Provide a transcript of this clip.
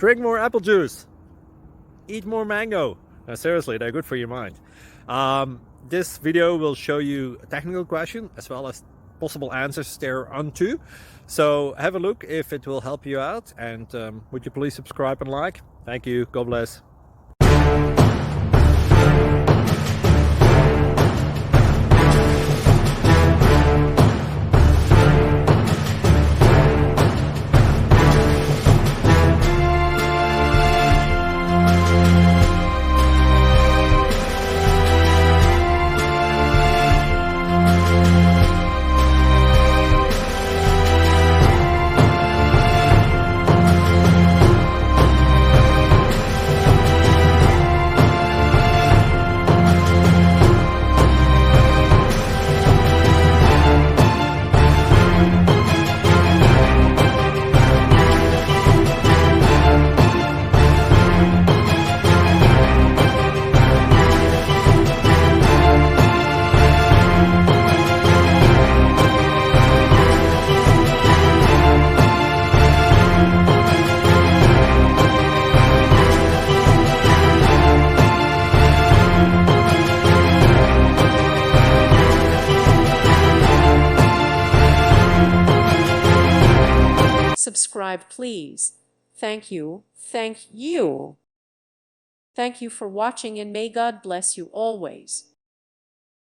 Drink more apple juice. Eat more mango. No, seriously, they're good for your mind. This video will show you a technical question as well as possible answers thereunto. So have a look if it will help you out, and would you please subscribe and like? Thank you. God bless. Subscribe, please. Thank you. Thank you. Thank you for watching, and may God bless you always.